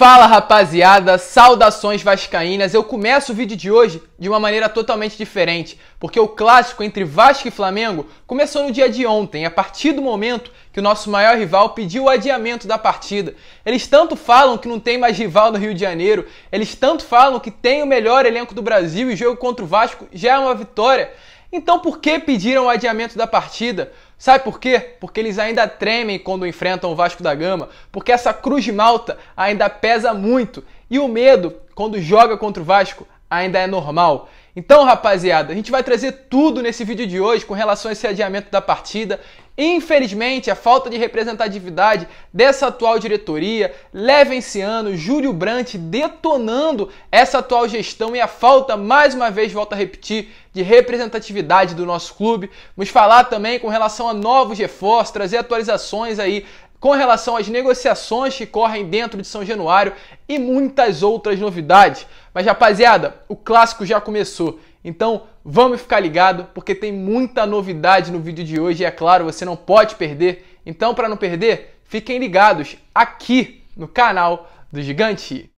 Fala rapaziada, saudações vascaínas. Eu começo o vídeo de hoje de uma maneira totalmente diferente, porque o clássico entre Vasco e Flamengo começou no dia de ontem, a partir do momento que o nosso maior rival pediu o adiamento da partida. Eles tanto falam que não tem mais rival no Rio de Janeiro, eles tanto falam que tem o melhor elenco do Brasil e o jogo contra o Vasco já é uma vitória. Então por que pediram o adiamento da partida? Sabe por quê? Porque eles ainda tremem quando enfrentam o Vasco da Gama, porque essa cruz de malta ainda pesa muito e o medo, quando joga contra o Vasco, ainda é normal. Então, rapaziada, a gente vai trazer tudo nesse vídeo de hoje com relação a esse adiamento da partida. Infelizmente, a falta de representatividade dessa atual diretoria, Levenciano, Júlio Brandt detonando essa atual gestão e a falta, mais uma vez, volto a repetir, de representatividade do nosso clube. Vamos falar também com relação a novos reforços, trazer atualizações aí com relação às negociações que correm dentro de São Januário e muitas outras novidades. Mas, rapaziada, o clássico já começou. Então, vamos ficar ligado, porque tem muita novidade no vídeo de hoje e, é claro, você não pode perder. Então, para não perder, fiquem ligados aqui no canal do Gigante.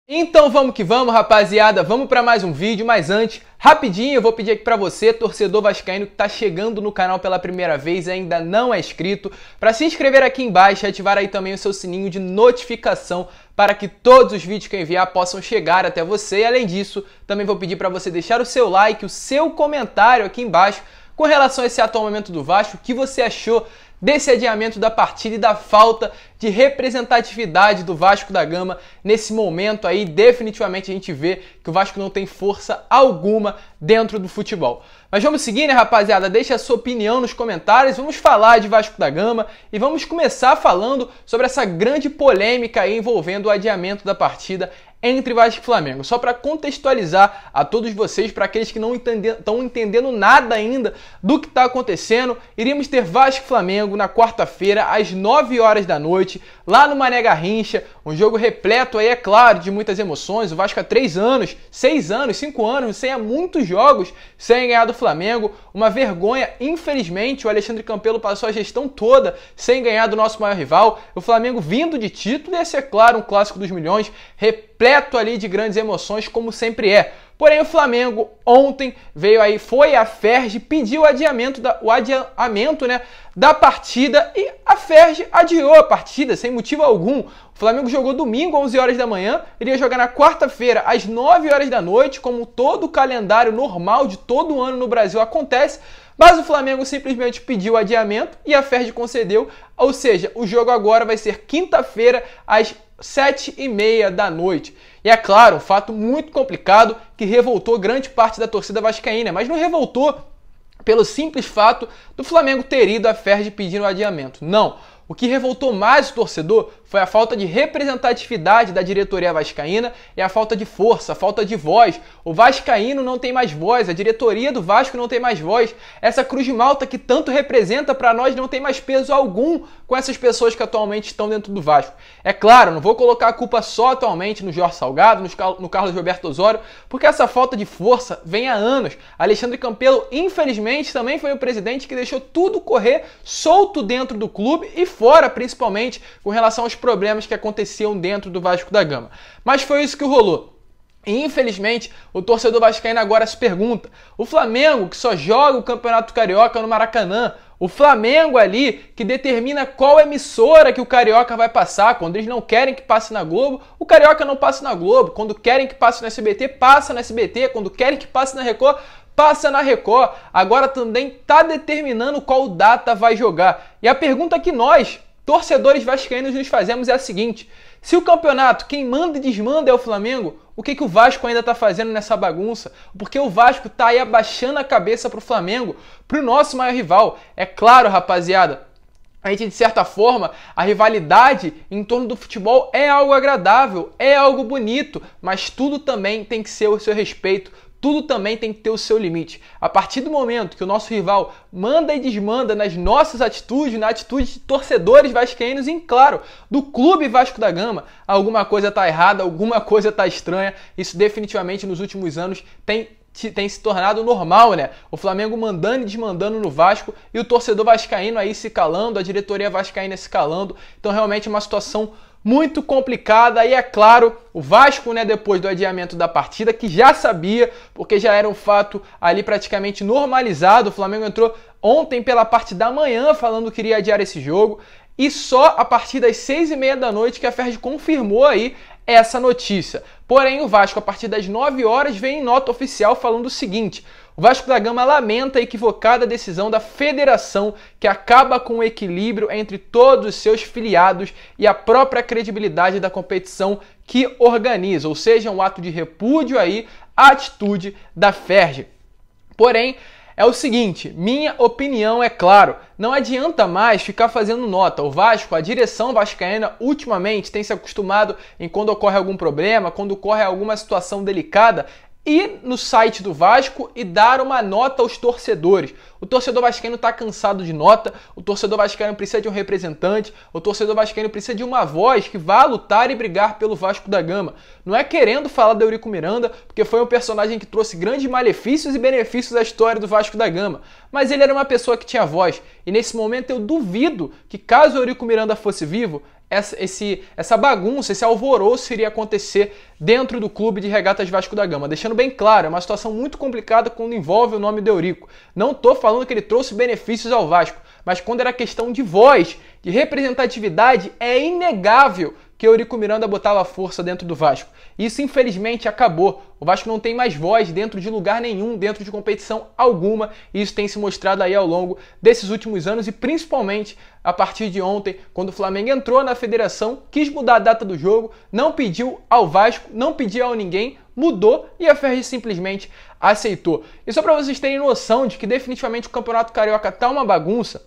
Então vamos que vamos, rapaziada, vamos para mais um vídeo, mas antes, rapidinho, eu vou pedir aqui para você, torcedor vascaíno que está chegando no canal pela primeira vez e ainda não é inscrito, para se inscrever aqui embaixo e ativar aí também o seu sininho de notificação para que todos os vídeos que eu enviar possam chegar até você. E além disso, também vou pedir para você deixar o seu like, o seu comentário aqui embaixo com relação a esse atual momento do Vasco, o que você achou desse adiamento da partida e da falta de representatividade do Vasco da Gama nesse momento aí. Definitivamente a gente vê que o Vasco não tem força alguma dentro do futebol. Mas vamos seguir, né, rapaziada? Deixa a sua opinião nos comentários, vamos falar de Vasco da Gama e vamos começar falando sobre essa grande polêmica aí envolvendo o adiamento da partida entre Vasco e Flamengo. Só para contextualizar a todos vocês, para aqueles que não estão entendendo nada ainda do que está acontecendo, iríamos ter Vasco e Flamengo na quarta-feira, às 9 horas da noite, lá no Mané Garrincha, um jogo repleto aí, é claro, de muitas emoções. O Vasco há 3 anos, 6 anos, 5 anos, sem há muitos jogos, sem ganhar do Flamengo, uma vergonha. Infelizmente, o Alexandre Campelo passou a gestão toda sem ganhar do nosso maior rival, o Flamengo vindo de título, e esse é claro, um clássico dos milhões, repleto ali de grandes emoções, como sempre é. Porém, o Flamengo ontem veio aí, foi a Ferj, pediu o adiamento da partida e a Ferj adiou a partida sem motivo algum. O Flamengo jogou domingo, 11 horas da manhã, iria jogar na quarta-feira, às 9 horas da noite, como todo o calendário normal de todo ano no Brasil acontece, mas o Flamengo simplesmente pediu adiamento e a Ferj concedeu, ou seja, o jogo agora vai ser quinta-feira, às 7h30 da noite. E é claro, um fato muito complicado que revoltou grande parte da torcida vascaína, mas não revoltou pelo simples fato do Flamengo ter ido à Ferj pedindo adiamento. Não. O que revoltou mais o torcedor foi a falta de representatividade da diretoria vascaína e a falta de força, a falta de voz. O vascaíno não tem mais voz, a diretoria do Vasco não tem mais voz. Essa cruz de malta que tanto representa para nós não tem mais peso algum com essas pessoas que atualmente estão dentro do Vasco. É claro, não vou colocar a culpa só atualmente no Jorge Salgado, no Carlos Roberto Osório, porque essa falta de força vem há anos. Alexandre Campelo, infelizmente, também foi o presidente que deixou tudo correr solto dentro do clube e fora, principalmente, com relação aos problemas que aconteciam dentro do Vasco da Gama. Mas foi isso que rolou. E, infelizmente, o torcedor vascaíno agora se pergunta: o Flamengo, que só joga o Campeonato Carioca no Maracanã, o Flamengo ali que determina qual emissora que o Carioca vai passar, quando eles não querem que passe na Globo, o Carioca não passa na Globo, quando querem que passe no SBT, passa no SBT, quando querem que passe na Record, passa na Record, agora também está determinando qual data vai jogar. E a pergunta que nós, torcedores vascaínos, nos fazemos é a seguinte: se o campeonato, quem manda e desmanda é o Flamengo, o que o Vasco ainda está fazendo nessa bagunça? Porque o Vasco está aí abaixando a cabeça para o Flamengo, para o nosso maior rival. É claro, rapaziada, a gente, de certa forma, a rivalidade em torno do futebol é algo agradável, é algo bonito, mas tudo também tem que ser o seu respeito, tudo também tem que ter o seu limite. A partir do momento que o nosso rival manda e desmanda nas nossas atitudes, na atitude de torcedores vascaínos e, claro, do clube Vasco da Gama, alguma coisa está errada, alguma coisa está estranha. Isso definitivamente nos últimos anos tem tem se tornado normal, né? O Flamengo mandando e desmandando no Vasco e o torcedor vascaíno aí se calando, a diretoria vascaína se calando. Então realmente é uma situação muito complicada e é claro, o Vasco, né, depois do adiamento da partida, que já sabia, porque já era um fato ali praticamente normalizado, o Flamengo entrou ontem pela parte da manhã falando que iria adiar esse jogo e só a partir das 6h30 da noite que a Ferdi confirmou aí essa notícia. Porém, o Vasco, a partir das 9 horas, vem em nota oficial falando o seguinte: o Vasco da Gama lamenta a equivocada decisão da federação que acaba com o equilíbrio entre todos os seus filiados e a própria credibilidade da competição que organiza, ou seja, um ato de repúdio aí à atitude da Ferdi. Porém, é o seguinte, minha opinião é claro, não adianta mais ficar fazendo nota. O Vasco, a direção vascaína, ultimamente tem se acostumado em quando ocorre algum problema, quando ocorre alguma situação delicada, ir no site do Vasco e dar uma nota aos torcedores. O torcedor vascaíno está cansado de nota, o torcedor vascaíno precisa de um representante, o torcedor vascaíno precisa de uma voz que vá lutar e brigar pelo Vasco da Gama. Não é querendo falar do Eurico Miranda, porque foi um personagem que trouxe grandes malefícios e benefícios à história do Vasco da Gama, mas ele era uma pessoa que tinha voz, e nesse momento eu duvido que, caso o Eurico Miranda fosse vivo, essa bagunça, esse alvoroço iria acontecer dentro do clube de Regatas Vasco da Gama. Deixando bem claro, é uma situação muito complicada quando envolve o nome do Eurico. Não estou falando que ele trouxe benefícios ao Vasco, mas quando era questão de voz, de representatividade, é inegável que o Eurico Miranda botava força dentro do Vasco. Isso, infelizmente, acabou. O Vasco não tem mais voz dentro de lugar nenhum, dentro de competição alguma, e isso tem se mostrado aí ao longo desses últimos anos e principalmente a partir de ontem, quando o Flamengo entrou na federação, quis mudar a data do jogo, não pediu ao Vasco, não pediu a ninguém, mudou e a Ferdi simplesmente aceitou. E só para vocês terem noção de que definitivamente o Campeonato Carioca tá uma bagunça,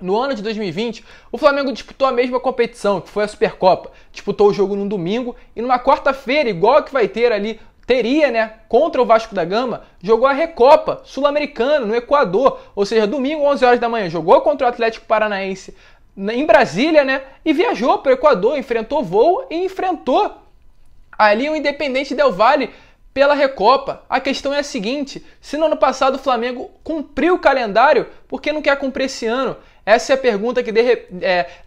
no ano de 2020, o Flamengo disputou a mesma competição, que foi a Supercopa. Disputou o jogo num domingo e numa quarta-feira, igual que vai ter ali, teria, né, contra o Vasco da Gama, jogou a Recopa Sul-Americana no Equador, ou seja, domingo, 11 horas da manhã, jogou contra o Atlético Paranaense em Brasília, né, e viajou para o Equador, enfrentou voo e enfrentou ali o Independente Del Valle pela Recopa. A questão é a seguinte: se no ano passado o Flamengo cumpriu o calendário, por que não quer cumprir esse ano? Essa é a pergunta que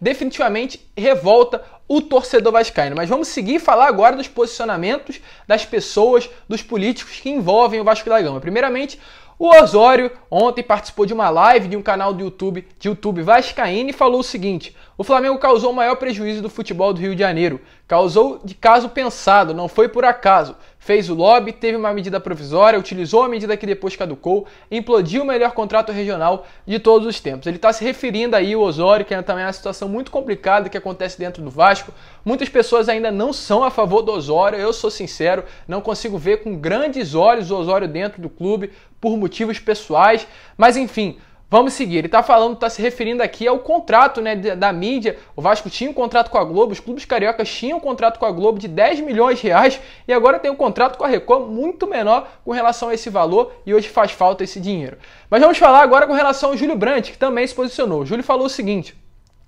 definitivamente revolta o torcedor vascaíno. Mas vamos seguir e falar agora dos posicionamentos das pessoas, dos políticos que envolvem o Vasco da Gama. Primeiramente, o Osório ontem participou de uma live de um canal do YouTube vascaíno e falou o seguinte: o Flamengo causou o maior prejuízo do futebol do Rio de Janeiro. Causou de caso pensado, não foi por acaso. Fez o lobby, teve uma medida provisória, utilizou a medida que depois caducou, implodiu o melhor contrato regional de todos os tempos. Ele está se referindo aí ao Osório, que também é uma situação muito complicada que acontece dentro do Vasco. Muitas pessoas ainda não são a favor do Osório, eu sou sincero, não consigo ver com grandes olhos o Osório dentro do clube por motivos pessoais, mas enfim, vamos seguir. Ele está se referindo aqui ao contrato, né, da mídia. O Vasco tinha um contrato com a Globo, os clubes cariocas tinham um contrato com a Globo de 10 milhões de reais e agora tem um contrato com a Record muito menor com relação a esse valor e hoje faz falta esse dinheiro. Mas vamos falar agora com relação ao Júlio Brandt, que também se posicionou. O Júlio falou o seguinte: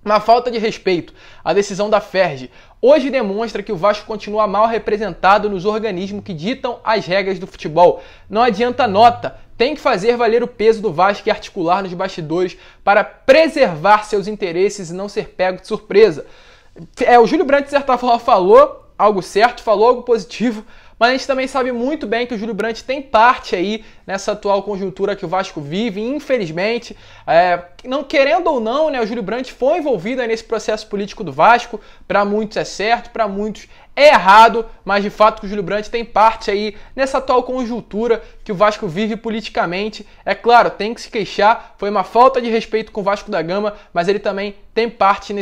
uma falta de respeito à decisão da Ferdi hoje demonstra que o Vasco continua mal representado nos organismos que ditam as regras do futebol. Não adianta nota, tem que fazer valer o peso do Vasco e articular nos bastidores para preservar seus interesses e não ser pego de surpresa. O Júlio Brandt, de certa forma, falou algo certo, falou algo positivo, mas a gente também sabe muito bem que o Júlio Brandt tem parte aí nessa atual conjuntura que o Vasco vive, infelizmente. Não querendo ou não, né, o Júlio Brandt foi envolvido aí nesse processo político do Vasco. Para muitos é certo, para muitos é errado, mas de fato que o Júlio Brandt tem parte aí nessa atual conjuntura que o Vasco vive politicamente. É claro, tem que se queixar, foi uma falta de respeito com o Vasco da Gama, mas ele também tem parte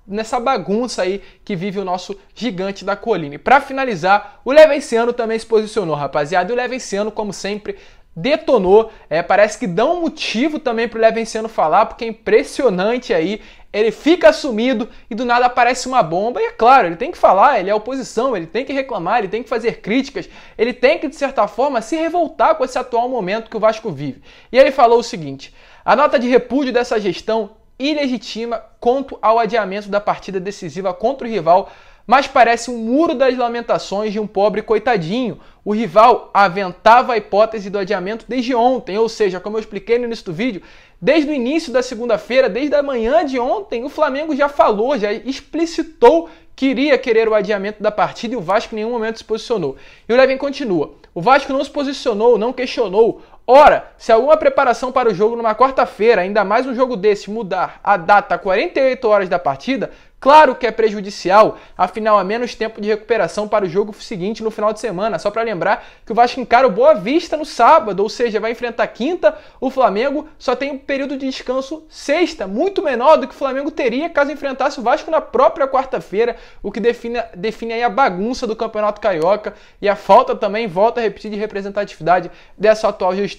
nessa bagunça aí que vive o nosso gigante da colina. E para finalizar, o Levenciano também se posicionou, rapaziada. E o Levenciano, como sempre, detonou. Parece que dá um motivo também pro Levenciano falar, porque é impressionante aí. Ele fica sumido e do nada aparece uma bomba. E é claro, ele tem que falar, ele é oposição, ele tem que reclamar, ele tem que fazer críticas, ele tem que, de certa forma, se revoltar com esse atual momento que o Vasco vive. E ele falou o seguinte: a nota de repúdio dessa gestão ilegitima quanto ao adiamento da partida decisiva contra o rival, mas parece um muro das lamentações de um pobre coitadinho. O rival aventava a hipótese do adiamento desde ontem, ou seja, como eu expliquei no início do vídeo, desde o início da segunda-feira, desde a manhã de ontem, o Flamengo já falou, já explicitou que iria querer o adiamento da partida e o Vasco em nenhum momento se posicionou. E o Levin continua, o Vasco não se posicionou, não questionou. Ora, se alguma preparação para o jogo numa quarta-feira, ainda mais um jogo desse, mudar a data a 48 horas da partida, claro que é prejudicial, afinal há menos tempo de recuperação para o jogo seguinte no final de semana. Só para lembrar que o Vasco encara o Boa Vista no sábado, ou seja, vai enfrentar quinta, o Flamengo só tem um período de descanso sexta, muito menor do que o Flamengo teria caso enfrentasse o Vasco na própria quarta-feira, o que define aí a bagunça do Campeonato Carioca e a falta também, volta a repetir, de representatividade dessa atual gestão.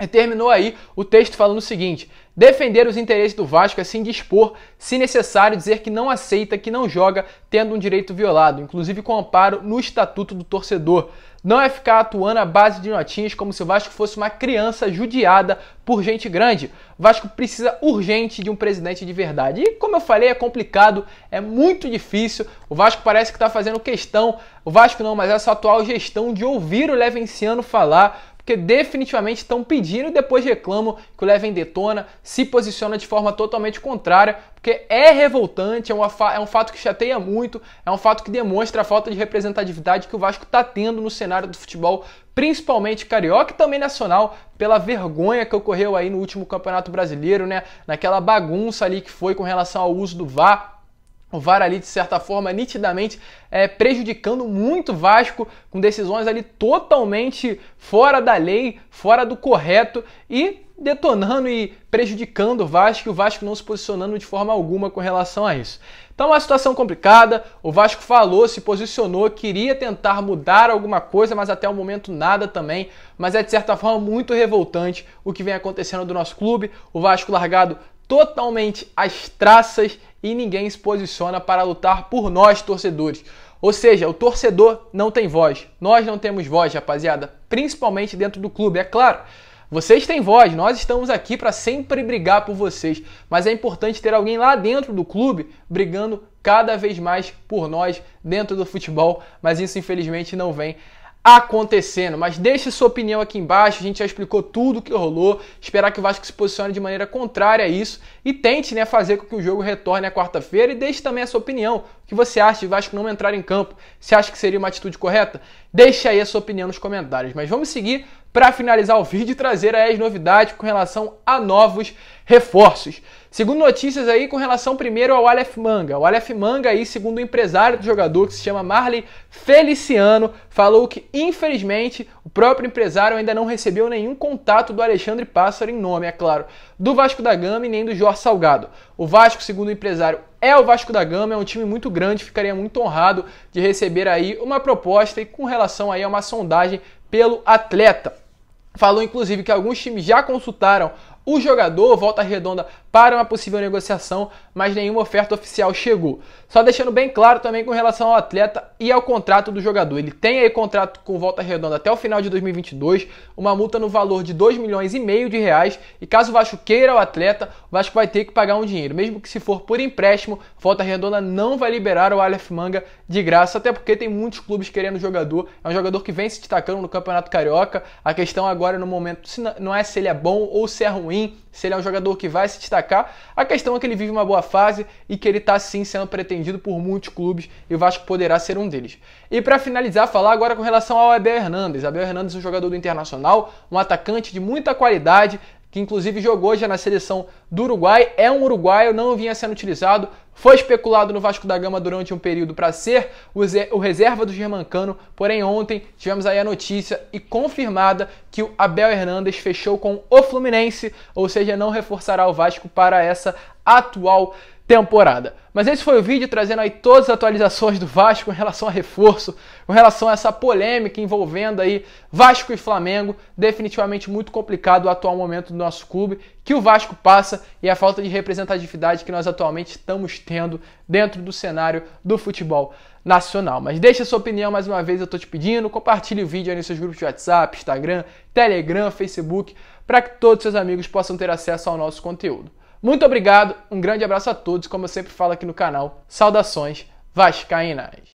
E terminou aí o texto falando o seguinte: defender os interesses do Vasco é se indispor, se necessário, dizer que não aceita, que não joga, tendo um direito violado, inclusive com amparo no Estatuto do Torcedor. Não é ficar atuando à base de notinhas como se o Vasco fosse uma criança judiada por gente grande. O Vasco precisa urgente de um presidente de verdade. E como eu falei, é complicado, é muito difícil. O Vasco parece que está fazendo questão, o Vasco não, mas essa atual gestão, de ouvir o Levenciano falar, porque definitivamente estão pedindo e depois reclamam que o Leven detona, se posiciona de forma totalmente contrária, porque é revoltante, é um fato que chateia muito, é um fato que demonstra a falta de representatividade que o Vasco está tendo no cenário do futebol, principalmente carioca e também nacional, pela vergonha que ocorreu aí no último Campeonato Brasileiro, né? Naquela bagunça ali que foi com relação ao uso do VAR. O VAR ali, de certa forma, nitidamente prejudicando muito o Vasco, com decisões ali totalmente fora da lei, fora do correto e detonando e prejudicando o Vasco, e o Vasco não se posicionando de forma alguma com relação a isso. Então é uma situação complicada, o Vasco falou, se posicionou, queria tentar mudar alguma coisa, mas até o momento nada também, mas é de certa forma muito revoltante o que vem acontecendo do nosso clube, o Vasco largado totalmente às traças e ninguém se posiciona para lutar por nós, torcedores. Ou seja, o torcedor não tem voz. Nós não temos voz, rapaziada, principalmente dentro do clube, é claro. Vocês têm voz, nós estamos aqui para sempre brigar por vocês, mas é importante ter alguém lá dentro do clube brigando cada vez mais por nós dentro do futebol, mas isso infelizmente não vem acontecendo. Mas deixe sua opinião aqui embaixo, a gente já explicou tudo o que rolou, esperar que o Vasco se posicione de maneira contrária a isso e tente, né, fazer com que o jogo retorne à quarta-feira, e deixe também a sua opinião, o que você acha de Vasco não entrar em campo, se acha que seria uma atitude correta? Deixe aí a sua opinião nos comentários, mas vamos seguir para finalizar o vídeo e trazer aí as novidades com relação a novos reforços. Segundo notícias aí com relação primeiro ao Aleph Manga. O Aleph Manga aí, segundo o empresário do jogador, que se chama Marley Feliciano, falou que infelizmente o próprio empresário ainda não recebeu nenhum contato do Alexandre Pássaro, em nome, é claro, do Vasco da Gama e nem do Jorge Salgado. O Vasco, segundo o empresário, é o Vasco da Gama, é um time muito grande, ficaria muito honrado de receber aí uma proposta e com relação aí a uma sondagem pelo atleta. Falou inclusive que alguns times já consultaram o jogador, Volta Redonda, para uma possível negociação, mas nenhuma oferta oficial chegou. Só deixando bem claro também com relação ao atleta e ao contrato do jogador. Ele tem aí contrato com Volta Redonda até o final de 2022, uma multa no valor de R$2,5 milhões, e caso o Vasco queira o atleta, o Vasco vai ter que pagar um dinheiro. Mesmo que se for por empréstimo, Volta Redonda não vai liberar o Aleph Manga de graça, até porque tem muitos clubes querendo o jogador. É um jogador que vem se destacando no Campeonato Carioca. A questão agora no momento não é se ele é bom ou se é ruim, se ele é um jogador que vai se destacar. A questão é que ele vive uma boa fase e que ele está sim sendo pretendido por muitos clubes e o Vasco poderá ser um deles. E para finalizar, falar agora com relação ao Abel Hernandes. Abel Hernandes é um jogador do Internacional, um atacante de muita qualidade, que inclusive jogou já na seleção do Uruguai, é um uruguaio, não vinha sendo utilizado, foi especulado no Vasco da Gama durante um período para ser o reserva do Germancano, porém ontem tivemos aí a notícia e confirmada que o Abel Hernandes fechou com o Fluminense, ou seja, não reforçará o Vasco para essa atual temporada. Mas esse foi o vídeo trazendo aí todas as atualizações do Vasco com relação a reforço, com relação a essa polêmica envolvendo aí Vasco e Flamengo. Definitivamente muito complicado o atual momento do nosso clube, que o Vasco passa, e a falta de representatividade que nós atualmente estamos tendo dentro do cenário do futebol nacional. Mas deixa a sua opinião mais uma vez, eu estou te pedindo, compartilhe o vídeo aí nos seus grupos de WhatsApp, Instagram, Telegram, Facebook, para que todos os seus amigos possam ter acesso ao nosso conteúdo. Muito obrigado, um grande abraço a todos, como eu sempre falo aqui no canal, saudações vascaínas!